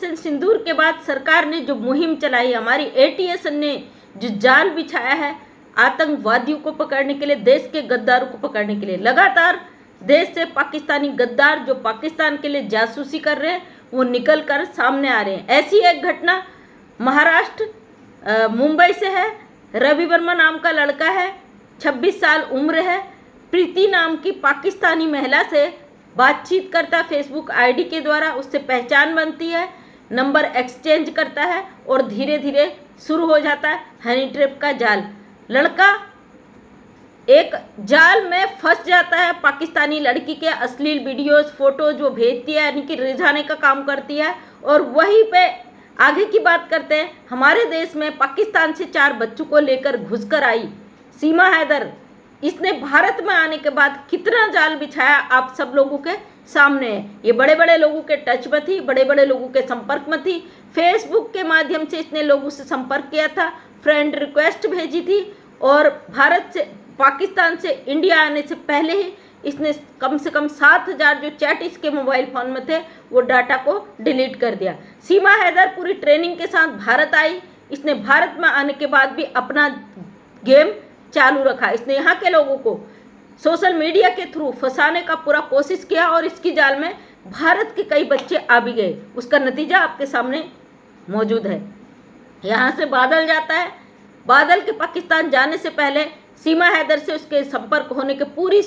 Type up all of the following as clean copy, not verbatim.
Operation सिंदूर के बाद सरकार ने जो मुहिम चलाई, हमारी एटीएस ने जो जाल बिछाया है आतंकवादियों को पकड़ने के लिए, देश के गद्दारों को पकड़ने के लिए, लगातार देश से पाकिस्तानी गद्दार जो पाकिस्तान के लिए जासूसी कर रहे हैं वो निकल कर सामने आ रहे हैं। ऐसी एक घटना महाराष्ट्र मुंबई से है। रवि वर्मा नाम का लड़का है, 26 साल उम्र है, प्रीति नाम की पाकिस्तानी महिला से बातचीत करता है फेसबुक आईडी के द्वारा, उससे पहचान बनती है, नंबर एक्सचेंज करता है और धीरे धीरे शुरू हो जाता है हनी ट्रैप का जाल। लड़का एक जाल में फंस जाता है, पाकिस्तानी लड़की के अश्लील वीडियोस फोटोज वो भेजती है, यानी कि रिझाने का काम करती है। और वहीं पे आगे की बात करते हैं, हमारे देश में पाकिस्तान से 4 बच्चों को लेकर घुसकर आई सीमा हैदर। इसने भारत में आने के बाद कितना जाल बिछाया आप सब लोगों के सामने है। ये बड़े बड़े लोगों के टच में थी, बड़े बड़े लोगों के संपर्क में थी, फेसबुक के माध्यम से इसने लोगों से संपर्क किया था, फ्रेंड रिक्वेस्ट भेजी थी और भारत से पाकिस्तान से इंडिया आने से पहले ही इसने कम से कम 7,000 जो चैट इसके मोबाइल फ़ोन में थे वो डाटा को डिलीट कर दिया। सीमा हैदर पूरी ट्रेनिंग के साथ भारत आई। इसने भारत में आने के बाद भी अपना गेम चालू रखा। इसने यहाँ के लोगों को सोशल मीडिया के थ्रू फंसाने का पूरा कोशिश किया और इसकी जाल में भारत के कई बच्चे आ भी गए। उसका नतीजा आपके सामने मौजूद है। यहाँ से बादल जाता है। बादल के पाकिस्तान जाने से पहले सीमा हैदर से उसके संपर्क होने के पूरी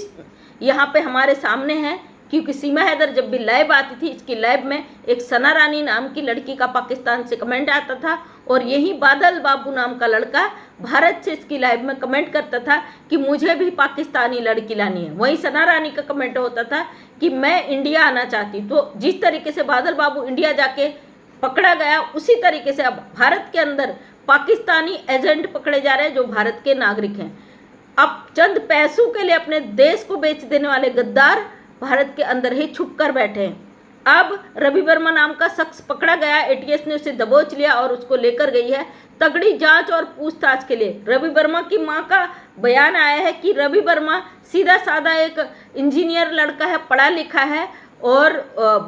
यहाँ पे हमारे सामने है, क्योंकि सीमा हैदर जब भी लाइव आती थी, इसकी लाइव में एक सना रानी नाम की लड़की का पाकिस्तान से कमेंट आता था और यही बादल बाबू नाम का लड़का भारत से इसकी लाइव में कमेंट करता था कि मुझे भी पाकिस्तानी लड़की लानी है। वहीं सना रानी का कमेंट होता था कि मैं इंडिया आना चाहती। तो जिस तरीके से बादल बाबू इंडिया जाके पकड़ा गया, उसी तरीके से अब भारत के अंदर पाकिस्तानी एजेंट पकड़े जा रहे हैं जो भारत के नागरिक हैं। अब चंद पैसों के लिए अपने देश को बेच देने वाले गद्दार भारत के अंदर ही छुप कर बैठे हैं। अब रवि वर्मा नाम का शख्स पकड़ा गया, एटीएस ने उसे दबोच लिया और उसको लेकर गई है तगड़ी जांच और पूछताछ के लिए। रवि वर्मा की मां का बयान आया है कि रवि वर्मा सीधा साधा एक इंजीनियर लड़का है, पढ़ा लिखा है और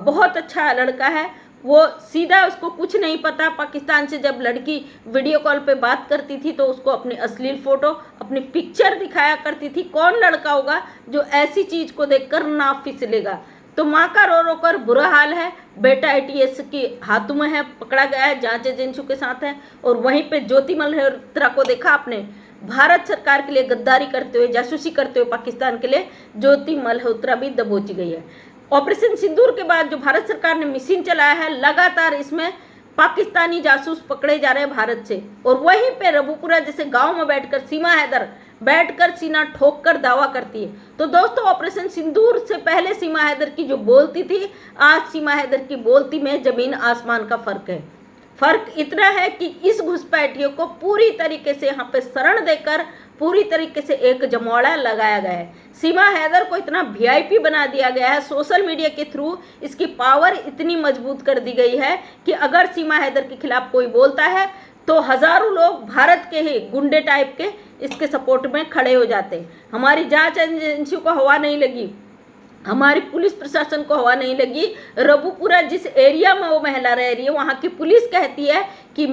बहुत अच्छा लड़का है। वो सीधा, उसको कुछ नहीं पता। पाकिस्तान से जब लड़की वीडियो कॉल पे बात करती थी तो उसको अपनी अश्लील फ़ोटो, अपनी पिक्चर दिखाया करती थी। कौन लड़का होगा जो ऐसी चीज़ को देखकर ना फिसलेगा। तो माँ का रो रो कर बुरा हाल है। बेटा एटीएस के हाथों में है, पकड़ा गया है, जांच एजेंसियों के साथ है। और वहीं पे ज्योति मल्होत्रा को देखा आपने, भारत सरकार के लिए गद्दारी करते हुए, जासूसी करते हुए पाकिस्तान के लिए ज्योति मल्होत्रा भी दबोची गई है। ऑपरेशन सिंदूर के बाद जो भारत सरकार ने मिशन चलाया है, लगातार इसमें पाकिस्तानी जासूस पकड़े जा रहे हैं भारत से। और वहीं पे रबुपुरा जैसे गांव में बैठकर सीमा हैदर बैठकर सीना ठोक कर दावा करती है। तो दोस्तों, ऑपरेशन सिंदूर से पहले सीमा हैदर की जो बोलती थी, आज सीमा हैदर की बोलती में जमीन आसमान का फर्क है। फर्क इतना है कि इस घुसपैठियों को पूरी तरीके से यहाँ पे शरण देकर पूरी तरीके से एक जमौड़ा लगाया गया है। सीमा हैदर को इतना वीआईपी बना दिया गया है, सोशल मीडिया के थ्रू इसकी पावर इतनी मजबूत कर दी गई है कि अगर सीमा हैदर के खिलाफ कोई बोलता है तो हजारों लोग भारत के ही गुंडे टाइप के इसके सपोर्ट में खड़े हो जाते हैं। हमारी जांच एजेंसियों को हवा नहीं लगी, हमारी पुलिस प्रशासन को हवा नहीं लगी। रबुपुरा जिस एरिया में वो महिला रह रही है, वहाँ की पुलिस कहती है कि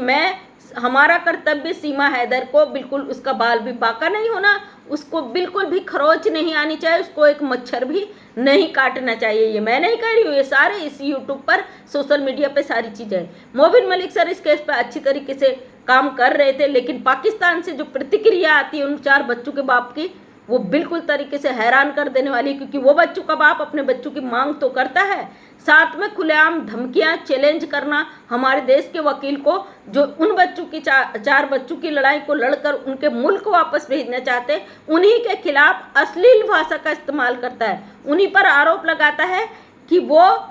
हमारा कर्तव्य सीमा हैदर को बिल्कुल, उसका बाल भी बांका नहीं होना, उसको बिल्कुल भी खरोच नहीं आनी चाहिए, उसको एक मच्छर भी नहीं काटना चाहिए। ये मैं नहीं कह रही हूँ, ये सारे इस यूट्यूब पर, सोशल मीडिया पे सारी चीज़ें हैं। मोबिन मलिक सर इस केस पर अच्छी तरीके से काम कर रहे थे, लेकिन पाकिस्तान से जो प्रतिक्रिया आती है उन 4 बच्चों के बाप की, वो बिल्कुल तरीके से हैरान कर देने वाली है। क्योंकि वो बच्चों का बाप अपने बच्चों की मांग तो करता है, साथ में खुलेआम धमकियां, चैलेंज करना हमारे देश के वकील को, जो उन बच्चों की 4 बच्चों की लड़ाई को लड़कर उनके मुल्क वापस भेजना चाहते हैं, उन्हीं के खिलाफ अश्लील भाषा का इस्तेमाल करता है। उन्हीं पर आरोप लगाता है कि वो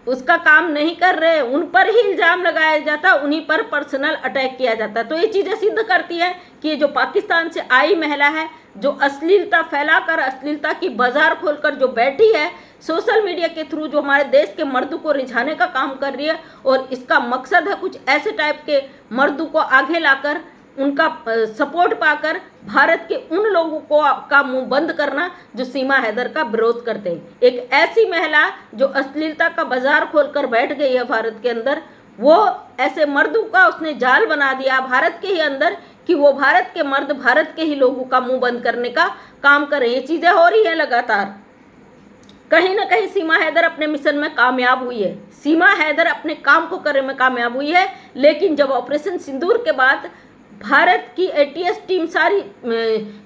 उसका काम नहीं कर रहे, उन पर ही इल्ज़ाम लगाया जाता, उन्हीं पर पर्सनल अटैक किया जाता। तो ये चीज़ें सिद्ध करती है कि ये जो पाकिस्तान से आई महिला है, जो अश्लीलता फैलाकर, अश्लीलता की बाजार खोलकर जो बैठी है, सोशल मीडिया के थ्रू जो हमारे देश के मर्दों को रिझाने का काम कर रही है, और इसका मकसद है कुछ ऐसे टाइप के मर्दों को आगे लाकर उनका सपोर्ट पाकर भारत के उन लोगों को का मुंह बंद करना जो सीमा हैदर का विरोध करते हैं। एक ऐसी महिला जो अश्लीलता का बाजार खोलकर बैठ गई है भारत के अंदर, वो ऐसे मर्दों का उसने जाल बना दिया भारत के ही अंदर कि वो भारत के मर्द भारत के ही लोगों का मुंह बंद करने का काम कर रहे हैं। ये चीजें हो रही है लगातार। कहीं ना कहीं सीमा हैदर अपने मिशन में कामयाब हुई है, सीमा हैदर अपने काम को करने में कामयाब हुई है। लेकिन जब ऑपरेशन सिंदूर के बाद भारत की एटीएस टीम, सारी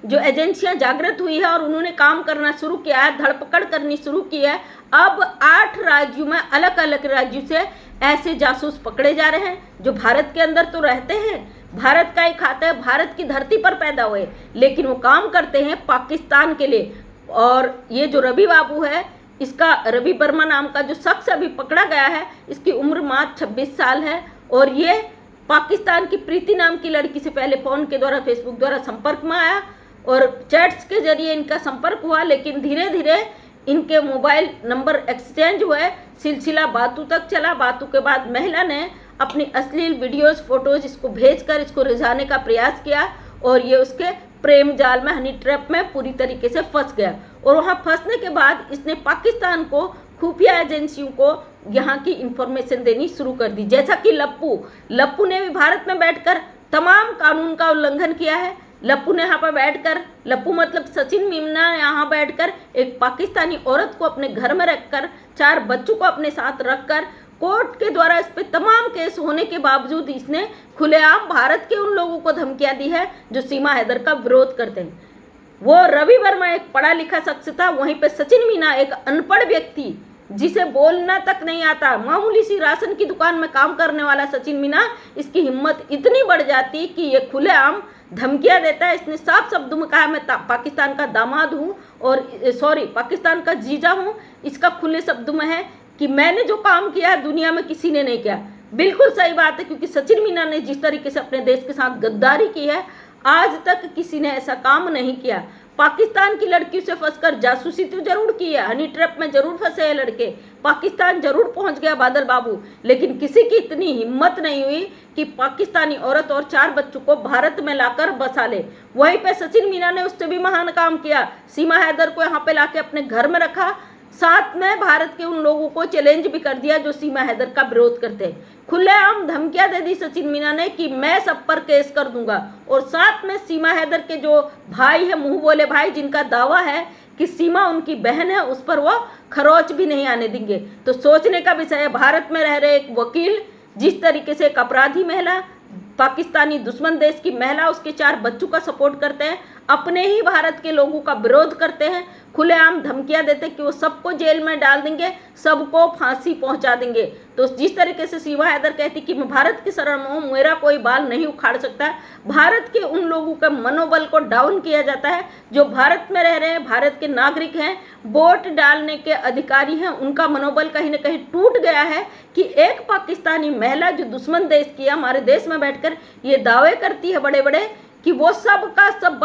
जो एजेंसियां जागृत हुई है और उन्होंने काम करना शुरू किया है, धरपकड़ करनी शुरू की है। अब 8 राज्यों में, अलग अलग राज्यों से ऐसे जासूस पकड़े जा रहे हैं जो भारत के अंदर तो रहते हैं, भारत का ही खाते हैं, भारत की धरती पर पैदा हुए, लेकिन वो काम करते हैं पाकिस्तान के लिए। और ये जो रवि बाबू है, इसका रवि वर्मा नाम का जो शख्स अभी पकड़ा गया है, इसकी उम्र मात्र 26 साल है और ये पाकिस्तान की प्रीति नाम की लड़की से पहले फ़ोन के द्वारा, फेसबुक द्वारा संपर्क में आया और चैट्स के जरिए इनका संपर्क हुआ। लेकिन धीरे धीरे इनके मोबाइल नंबर एक्सचेंज हुए, सिलसिला बातों तक चला। बातों के बाद महिला ने अपनी अश्लील वीडियोस, फोटोज इसको भेजकर इसको रिझाने का प्रयास किया और ये उसके प्रेम जाल में, हनी ट्रैप में पूरी तरीके से फंस गया। और वहाँ फंसने के बाद इसने पाकिस्तान को, खुफिया एजेंसियों को यहाँ की इंफॉर्मेशन देनी शुरू कर दी। जैसा कि लप्पू ने भी भारत में बैठकर तमाम कानून का उल्लंघन किया है। लप्पू ने यहाँ पर बैठकर, लप्पू मतलब सचिन मीना ने यहाँ बैठकर एक पाकिस्तानी औरत को अपने घर में रखकर, 4 बच्चों को अपने साथ रखकर, कोर्ट के द्वारा इस पे तमाम केस होने के बावजूद इसने खुलेआम भारत के उन लोगों को धमकियां दी है जो सीमा हैदर का विरोध करते हैं। वो रवि वर्मा एक पढ़ा लिखा शख्स था, वहीं पे सचिन मीना एक अनपढ़ व्यक्ति जिसे बोलना तक नहीं आता, मामूली सी राशन की दुकान में काम करने वाला सचिन मीना, इसकी हिम्मत इतनी बढ़ जाती कि ये खुलेआम धमकियां देता है। इसने साफ शब्दों में कहा, मैं पाकिस्तान का दामाद हूँ और पाकिस्तान का जीजा हूँ। इसका खुले शब्दों में है कि मैंने जो काम किया है दुनिया में किसी ने नहीं किया। बिल्कुल सही बात है, क्योंकि सचिन मीना ने जिस तरीके से अपने देश के साथ गद्दारी की है, आज तक किसी ने ऐसा काम नहीं किया। पाकिस्तान की लड़कियों से फंसकर जासूसी तो जरूर की है, हनी ट्रैप में जरूर फंसे हैं लड़के, पाकिस्तान जरूर पहुंच गया बादल बाबू, लेकिन किसी की इतनी हिम्मत नहीं हुई कि पाकिस्तानी औरत और 4 बच्चों को भारत में लाकर बसा ले। वहीं पे सचिन मीना ने उससे भी महान काम किया, सीमा हैदर को यहाँ पे लाके अपने घर में रखा, साथ में भारत के उन लोगों को चैलेंज भी कर दिया जो सीमा हैदर का विरोध करते हैं। खुलेआम धमकियां दे दी सचिन मीना ने कि मैं सब पर केस कर दूंगा, और साथ में सीमा हैदर के जो भाई है, मुंह बोले भाई, जिनका दावा है कि सीमा उनकी बहन है, उस पर वो खरोच भी नहीं आने देंगे। तो सोचने का विषय है, भारत में रह रहे एक वकील जिस तरीके से एक अपराधी महिला, पाकिस्तानी दुश्मन देश की महिला, उसके 4 बच्चों का सपोर्ट करते हैं, अपने ही भारत के लोगों का विरोध करते हैं, खुलेआम धमकियां देते कि वो सबको जेल में डाल देंगे, सबको फांसी पहुंचा देंगे। तो जिस तरीके से सीमा हैदर कहती कि मैं भारत की शरण में हूँ, मेरा कोई बाल नहीं उखाड़ सकता, भारत के उन लोगों के मनोबल को डाउन किया जाता है जो भारत में रह रहे हैं, भारत के नागरिक हैं, वोट डालने के अधिकारी हैं, उनका मनोबल कहीं ना कहीं टूट गया है कि एक पाकिस्तानी महिला जो दुश्मन देश की हमारे देश में बैठकर ये दावे करती है बड़े बड़े कि वो सब का सब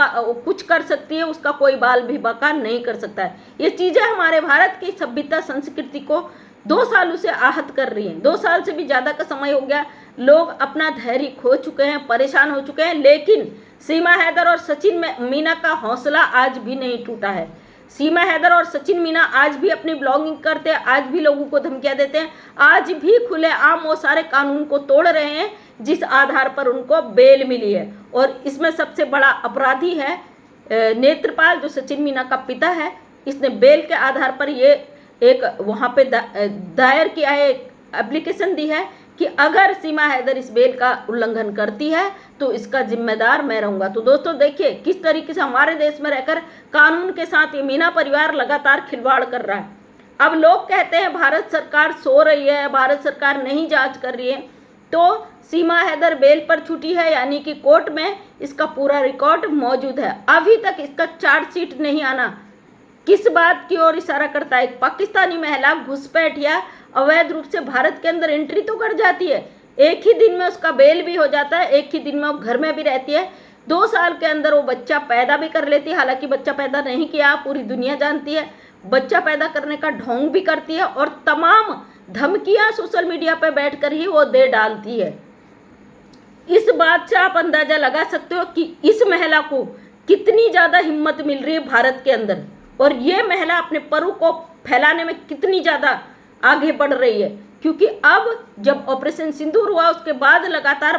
कुछ कर सकती है, उसका कोई बाल भी बाका नहीं कर सकता है। ये चीज़ें हमारे भारत की सभ्यता संस्कृति को 2 सालों से आहत कर रही हैं। 2 साल से भी ज़्यादा का समय हो गया, लोग अपना धैर्य खो चुके हैं, परेशान हो चुके हैं, लेकिन सीमा हैदर और सचिन मीना का हौसला आज भी नहीं टूटा है। सीमा हैदर और सचिन मीना आज भी अपनी ब्लॉगिंग करते हैं, आज भी लोगों को धमकियां देते हैं, आज भी खुलेआम वो सारे कानून को तोड़ रहे हैं जिस आधार पर उनको बेल मिली है। और इसमें सबसे बड़ा अपराधी है नेत्रपाल, जो सचिन मीना का पिता है। इसने बेल के आधार पर ये एक वहाँ पे दायर किया है, एक एप्लीकेशन दी है कि अगर सीमा हैदर इस बेल का उल्लंघन करती है तो इसका जिम्मेदार मैं रहूँगा। तो दोस्तों देखिए किस तरीके से हमारे देश में रहकर कानून के साथ ये मीना परिवार लगातार खिलवाड़ कर रहा है। अब लोग कहते हैं भारत सरकार सो रही है, भारत सरकार नहीं जांच कर रही है, तो सीमा हैदर बेल पर छूटी है, यानी कि कोर्ट में इसका पूरा रिकॉर्ड मौजूद है। अभी तक इसका चार्जशीट नहीं आना किस बात की ओर इशारा करता है? एक पाकिस्तानी महिला घुसपैठ या अवैध रूप से भारत के अंदर एंट्री तो कर जाती है, एक ही दिन में उसका बेल भी हो जाता है, एक ही दिन में वो घर में भी रहती है, 2 साल के अंदर वो बच्चा पैदा भी कर लेती है। हालांकि बच्चा पैदा नहीं किया, पूरी दुनिया जानती है, बच्चा पैदा करने का ढोंग भी करती है और तमाम धमकियां सोशल मीडिया पर बैठकर ही वो दे डालती है। इस बात से आप अंदाजा लगा सकते हो कि इस महिला को कितनी ज़्यादा हिम्मत मिल रही है भारत के अंदर, और ये महिला अपने परों को फैलाने में कितनी ज़्यादा आगे बढ़ रही है। क्योंकि अब जब ऑपरेशन सिंदूर हुआ उसके बाद लगातार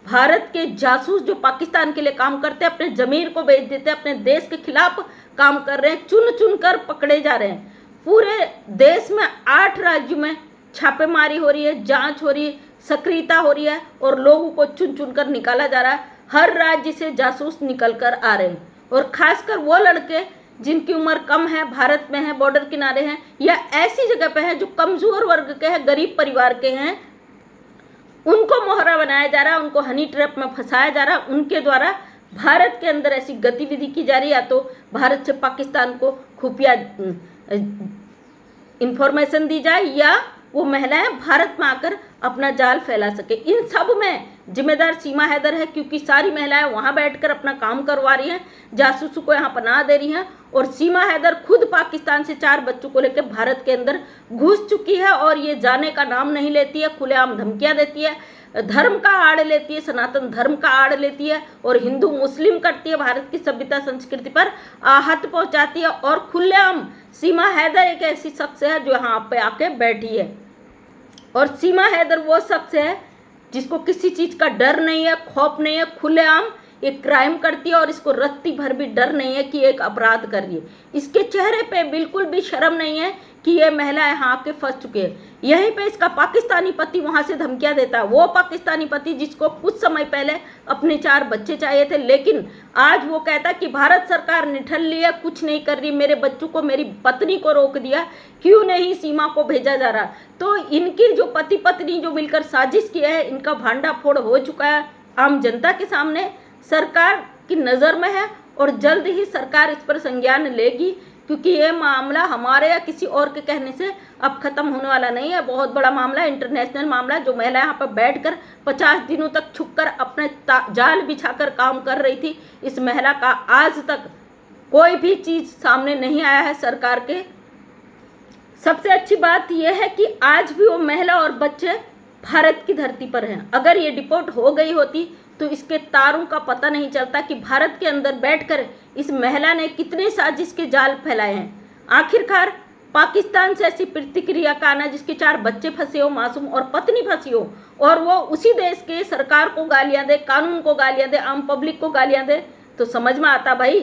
भारत के जासूस जो पाकिस्तान के लिए काम करते हैं, अपने ज़मीर को बेच देते हैं, अपने देश के खिलाफ काम कर रहे हैं, चुन चुन कर पकड़े जा रहे हैं। पूरे देश में 8 राज्यों में छापेमारी हो रही है, जांच हो रही है, सक्रियता हो रही है, और लोगों को चुन चुन कर निकाला जा रहा है। हर राज्य से जासूस निकल कर आ रहे हैं, और खासकर वो लड़के जिनकी उम्र कम है, भारत में है, बॉर्डर किनारे हैं, या ऐसी जगह पे हैं जो कमज़ोर वर्ग के हैं, गरीब परिवार के हैं, उनको मोहरा बनाया जा रहा है, उनको हनी ट्रैप में फंसाया जा रहा है। उनके द्वारा भारत के अंदर ऐसी गतिविधि की जा रही है, या तो भारत से पाकिस्तान को खुफिया इंफॉर्मेशन दी जाए, या वो महिलाएं भारत में आकर अपना जाल फैला सके। इन सब में जिम्मेदार सीमा हैदर है, क्योंकि सारी महिलाएं वहां बैठकर अपना काम करवा रही हैं, जासूसों को यहाँ पनाह दे रही हैं, और सीमा हैदर खुद पाकिस्तान से 4 बच्चों को लेकर भारत के अंदर घुस चुकी है, और ये जाने का नाम नहीं लेती है, खुलेआम धमकियां देती है, धर्म का आड़ लेती है, सनातन धर्म का आड़ लेती है, और हिंदू मुस्लिम करती है, भारत की सभ्यता संस्कृति पर आहत पहुंचाती है। और खुलेआम सीमा हैदर एक ऐसी शख्स है जो यहाँ पे आके बैठी है, और सीमा हैदर वो शख्स है जिसको किसी चीज़ का डर नहीं है, खौफ नहीं है, खुलेआम एक क्राइम करती है, और इसको रत्ती भर भी डर नहीं है कि एक अपराध कर रही है। इसके चेहरे पे बिल्कुल भी शर्म नहीं है कि ये महिला यहाँ आके फंस चुकी है। यहीं पे इसका पाकिस्तानी पति वहाँ से धमकियाँ देता है, वो पाकिस्तानी पति जिसको कुछ समय पहले अपने 4 बच्चे चाहिए थे, लेकिन आज वो कहता कि भारत सरकार निठल ली है, कुछ नहीं कर रही, मेरे बच्चों को, मेरी पत्नी को रोक दिया, क्यों नहीं सीमा को भेजा जा रहा। तो इनकी जो पति पत्नी जो मिलकर साजिश किया है, इनका भांडाफोड़ हो चुका है, आम जनता के सामने सरकार की नज़र में है, और जल्द ही सरकार इस पर संज्ञान लेगी, क्योंकि ये मामला हमारे या किसी और के कहने से अब ख़त्म होने वाला नहीं है। बहुत बड़ा मामला, इंटरनेशनल मामला। जो महिला यहाँ पर बैठकर 50 दिनों तक छुपकर अपने जाल बिछाकर काम कर रही थी, इस महिला का आज तक कोई भी चीज़ सामने नहीं आया है सरकार के। सबसे अच्छी बात यह है कि आज भी वो महिला और बच्चे भारत की धरती पर हैं। अगर ये डिपोर्ट हो गई होती तो इसके तारों का पता नहीं चलता कि भारत के अंदर बैठकर इस महिला ने कितने साजिश के जाल फैलाए हैं। आखिरकार पाकिस्तान से ऐसी प्रतिक्रिया का आना, जिसके 4 बच्चे फंसे हो मासूम, और पत्नी फंसी हो, और वो उसी देश के सरकार को गालियां दे, कानून को गालियां दे, आम पब्लिक को गालियां दे, तो समझ में आता भाई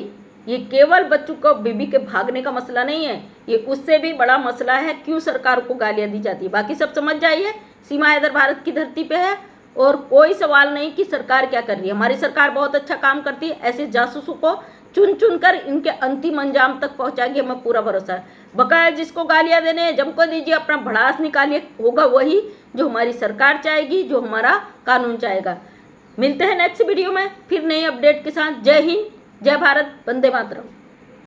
ये केवल बच्चों को बीबी के भागने का मसला नहीं है, ये उससे भी बड़ा मसला है क्यों सरकार को गालियां दी जाती है। बाकी सब समझ जाइए, सीमा हैदर भारत की धरती पे है, और कोई सवाल नहीं कि सरकार क्या कर रही है। हमारी सरकार बहुत अच्छा काम करती है, ऐसे जासूसों को चुन चुन कर इनके अंतिम अंजाम तक पहुंचाएगी, हमें पूरा भरोसा है। बकाया जिसको गालियां देने जम को दीजिए, अपना भड़ास निकालिए, होगा वही जो हमारी सरकार चाहेगी, जो हमारा कानून चाहेगा। मिलते हैं नेक्स्ट वीडियो में फिर नई अपडेट के साथ। जय हिंद, जय भारत, वंदे मातरम।